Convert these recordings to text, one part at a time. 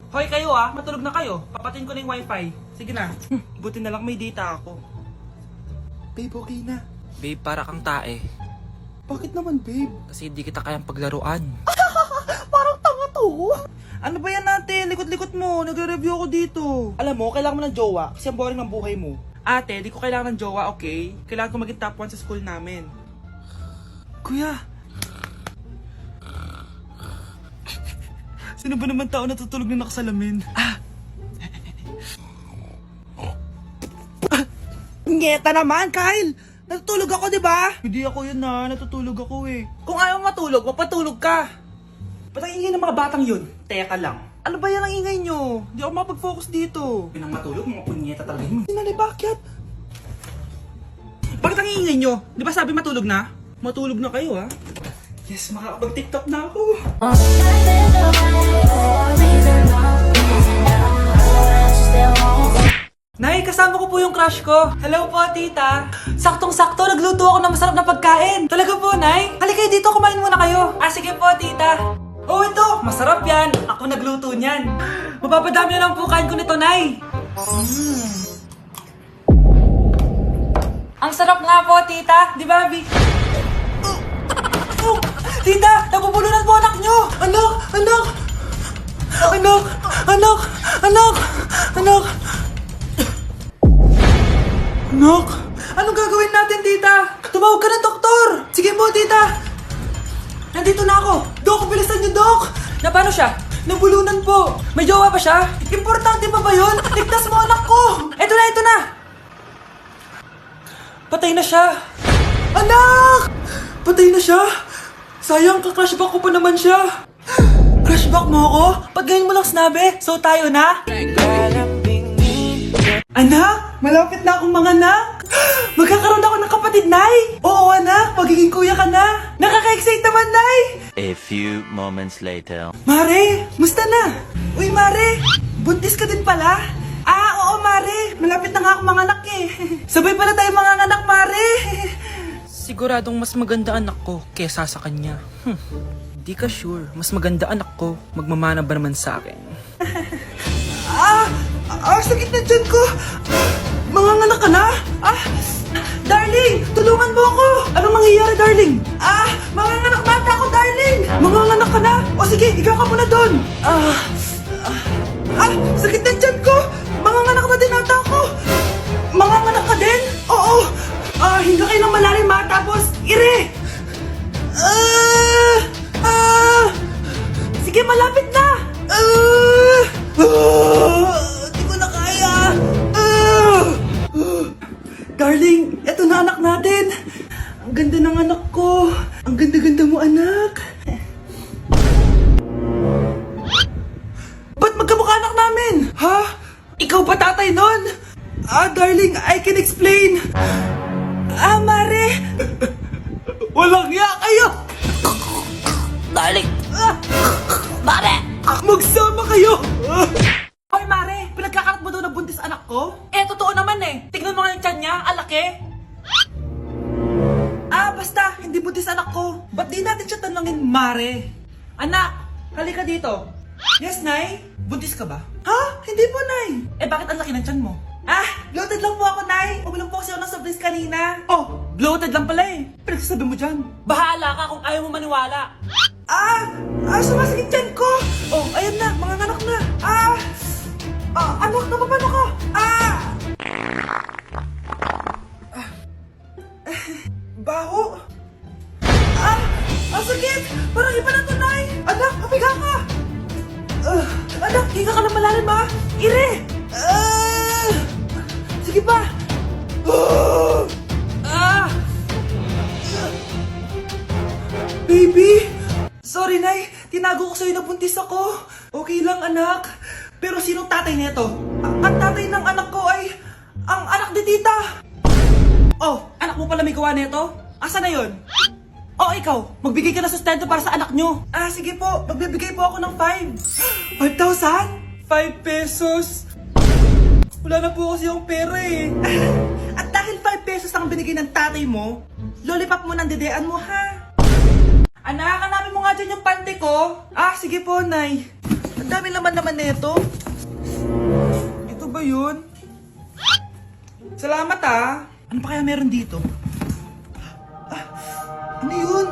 Hoy kayo matulog na kayo. Papatin ko na yung wifi. Sige na. Buti na lang may data ako. Babe, okay na. Babe, para kang tae. Bakit naman, babe? Kasi di kita kayang paglaruan. Parang tanga to. Ano ba yan natin? Likot-likot mo. Nagre-review ako dito. Alam mo, kailangan mo ng jowa kasi ang boring ng buhay mo. Ate, di ko kailangan ng jowa, okay? Kailangan ko maging top 1 sa school namin. Kuya. Sino ba naman tao natutulog na nakasalamin? Ngeta naman, Kyle! Natutulog ako, di ba? Hindi ako yun natutulog ako eh. Kung ayaw matulog, mapatulog ka. Ba't ang ingay ng mga batang yun? Teka lang. Ano ba yan ang ingay nyo? Hindi ako makapag-focus dito. Pinang matulog, mga punyeta talaga yun. Sinali, bakit? Bakit ang ingay nyo? Di ba sabi matulog na? Matulog na kayo Yes, makakapag-tiktok na ako. Nay, kasama ko po yung crush ko. Hello po, tita. Saktong-sakto, nagluto ako ng masarap na pagkain. Talaga po, Nay? Halika dito, kumain muna kayo. Sige po, tita. Oh, ito. Masarap yan. Ako nagluto niyan. Mapapadami na lang po kain ko nito, Nay. Ang sarap nga po, tita. Di ba, Bi? Tita, nabubulunan po anak nyo. Anak. Anak, anong gagawin natin, tita? Tumawag ka ng doktor! Sige po, tita! Nandito na ako! Dok, bilisan niyo, Dok! Na paano siya? Nabulunan po! May jowa pa siya? Importante pa ba yun? Ligtas mo, anak ko! Ito na! Patay na siya! Anak! Patay na siya! Sayang, ka-crushback ko pa naman siya! Crushback mo ako? Ba't ganyan mo lang sinabi? So tayo na? Anak, malapit na akong manganak. Magkakaroon ako ng kapatid, Nay. Oo, anak, magiging kuya ka na. Nakaka-excite naman, Nay. A few moments later. Mare, musta na? Uy, Mare, buntis ka din pala? Oo, Mare, malapit na nga akong manganak eh. Sabay pala tayo manganganak, Mare. Siguradong mas maganda anak ko kesa sa kanya. Di ka sure. Mas maganda anak ko. Magmamana ba naman sa akin? Sakit na dyan ko. Manganganak ka na? Darling, tulungan mo ako. Anong mangyayari, darling? Manganganak bata ako, darling. Manganganak ka na? O sige, ikaw ka muna doon. Sakit na dyan ko. Manganganak na din ata ako. Manganganak ka din? Oo. Hinga kayo ng malalim tapos ire. Sige, malapit na. Di ko na kaya. Darling, eto na anak natin. Ang ganda ng anak ko. Ang ganda-ganda mo, anak. Ba't magkamukha anak namin? Ha? Ikaw ba tatay nun? Darling, I can explain. Mare. Walang ya kayo. Darling! Mare! Magsama kayo. Hoy, Mare, pinagkakarat mo daw na buntis anak ko? Totoo naman Tignan mo nga yung tiyan niya, alaki. Basta, hindi buntis anak ko. Ba't di natin siya tanungin, Mare? Anak, halika dito. Yes, Nay? Buntis ka ba? Ha? Hindi po, Nay. Bakit ang laki ng tiyan mo? Bloated lang po ako, Nay. Uminom po kasi ako ng soft drinks kanina. Bloated lang pala Pinagsasabi mo dyan. Bahala ka kung ayaw mo maniwala. Sumasakit tiyan ko. Ayan na, manganganak na. Anak, napapano ko? Baho. Sakit. Parang iba na to, Nay. Anak, papiga ka. Anak, higa ka na malalim, Ire. Sige pa. Baby. Sorry, Nay. Tinago ko sa'yo na buntis ako. Okay lang, anak. Pero sinong tatay nito? Ang tatay ng anak ko ay ang anak ni tita. Anak mo pala may gawa nito? Asa na yun? Ikaw, magbigay ka na sustento para sa anak nyo. Sige po, magbibigay po ako ng 5. 5,000? 5 pesos? Wala na po kasi yung pera At dahil 5 pesos ang binigay ng tatay mo, lollipop mo ng dedean mo, ha? Anak, hanapin mo nga dyan yung pante ko. Sige po, Nay. Ang dami naman nito. Ito ba yun? Salamat ah. Ano pa kaya meron dito? Ah, ano yun?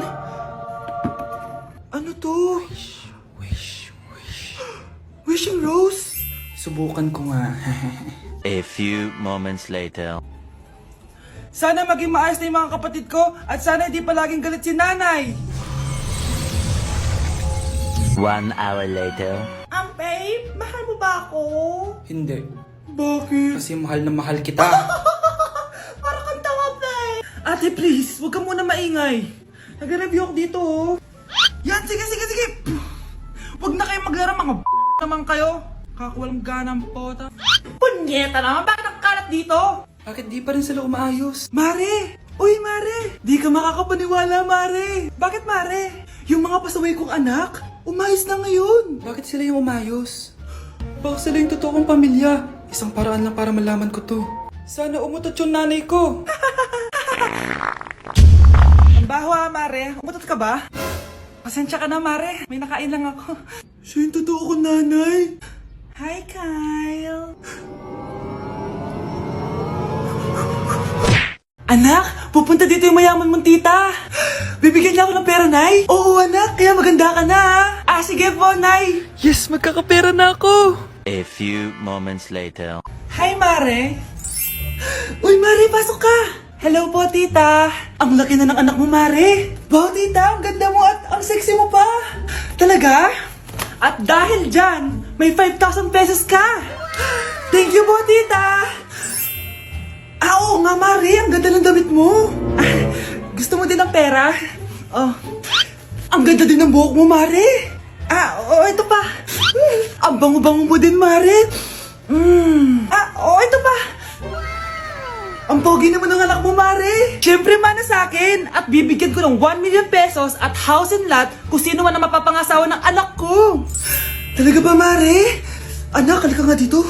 Ano to? Wishing Rose? Subukan ko nga. A few moments later. Sana maging maayos na yung mga kapatid ko at sana hindi palaging galit si nanay. 1 hour later. Babe, mahal mo ba ako? Hindi. Bakit? Kasi mahal na mahal kita. Para kang tawa, babe. Ate, please, huwag ka muna maingay. Nag-review ako dito, oh. Yan, sige. Huwag na kayo maglaro, mga naman kayo. Kakawalang ganang pota. Punyeta naman, bakit ang kalat dito? Bakit di pa rin sila umaayos? Mare! Uy, Mare! Di ka makakapaniwala, Mare! Bakit, Mare? Yung mga pasaway kong anak, umayos na ngayon. Bakit sila yung umayos? Baka sila yung totoo kong pamilya. Isang paraan lang para malaman ko to. Sana umutot yung nanay ko. Ang baho, Mare. Umutot ka ba? Pasensya ka na, Mare. May nakain lang ako. Siya yung totoo kong nanay. Hi, Kyle. Anak, pupunta dito yung mayaman mong tita. Bibigyan niya ako ng pera, Nay. Oo, anak. Kaya maganda ka na, ha? Sige po, Nay. Yes, magkakapera na ako. A few moments later. Hi, Mare. Uy, Mare, pasok ka. Hello po, tita. Ang laki na ng anak mo, Mare. Wow, tita, ang ganda mo at ang sexy mo pa. Talaga? At dahil dyan, may 5,000 pesos ka. Thank you po, tita. Oo nga, Mare. Ang ganda ng damit mo. Gusto mo din ng pera? Oh. Ang ganda din ng buhok mo, Mare. Ito pa. Ang bango-bango mo din, Mare. Ito pa. Ang pogi naman ng anak mo, Mare. Siyempre, mana sa akin. At bibigyan ko ng 1 million pesos at house and lot kung sino man ang mapapangasawa ng anak ko. Talaga ba, Mare? Anak, halika nga dito.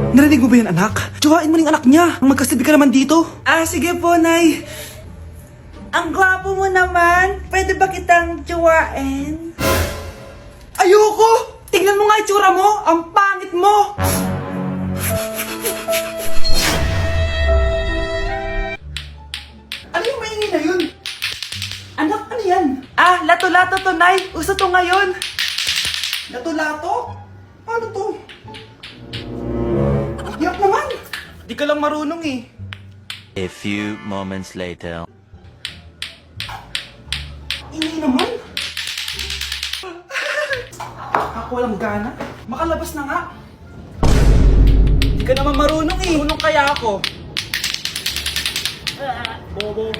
Narinig mo ba yan, anak? Tsuhain mo ng anak niya. Ang magkasabi ka naman dito. Sige po, Nay. Ang gwapo mo naman. Pwede ba kitang tsuhain? Ayoko! Tingnan mo nga itsura mo. Ang pangit mo. Ano yung maingay na yun? Anak, ano yan? Lato-lato to, Nay. Uso to ngayon. Lato-lato? Ano to? Yak naman! Di ka lang marunong eh. A few moments later. Ini naman. Ako walang gana. Makalabas na nga. Di ka naman marunong eh. Marunong kaya ako. Bobo.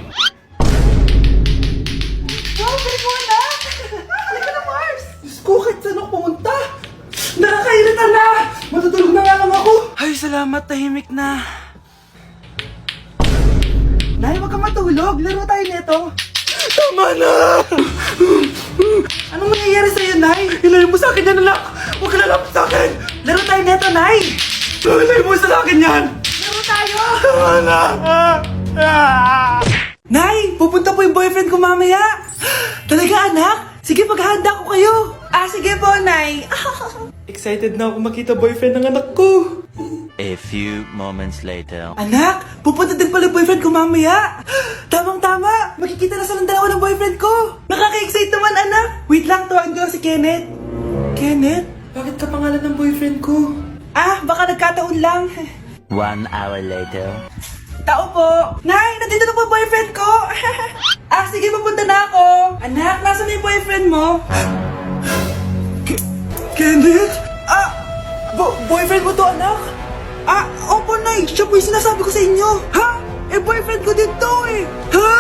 Wow, galing mo na! Halika na, Mars! Diyos ko, kahit saan ako pumunta. Nakakairita na! Matutulog na nga lang ako. Ay, salamat, tahimik na. Nay, wag kang matulog. Laro tayo nito. Tama na! Anong mangyayari sa'yo, Nay? Ilayo mo sa akin yan, anak! Huwag ka lalapit sa akin! Laro tayo neto, Nay! Ilayo mo sa akin yan! Laro tayo! Tama na! Nay! Pupunta po yung boyfriend ko mamaya! Talaga, anak? Sige, paghahanda ko kayo! Sige po, Nay! Excited na ako makita boyfriend ng anak ko! A few moments later. Anak, pupunta din pala boyfriend ko mamaya. Tamang-tama, makikita na silang dalawa ng boyfriend ko. Nakaka-excite naman, anak. Wait lang, tuwagin ko lang si Kenneth. Kenneth? Bakit ka pangalan ng boyfriend ko? Baka nagkataon lang. 1 hour later. Tao po. Nay, nandito na po boyfriend ko. Sige, pupunta na ako. Anak, nasa na yung boyfriend mo? Kenneth? Boyfriend mo to, anak? Opo, Nay. Siya po yung sinasabi ko sa inyo. Ha? Boyfriend ko din to eh. Ha?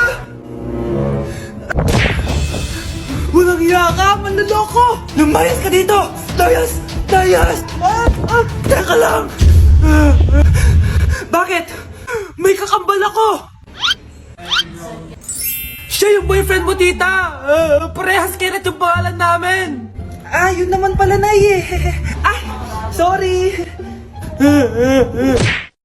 Walang iya ka, manloloko. Lumayas ka dito. Layas! Teka lang. Bakit? May kakambal ako. Siya yung boyfriend mo, tita. Parehas Kenneth yung pangalan namin. Yun naman pala, Nay eh. Sorry.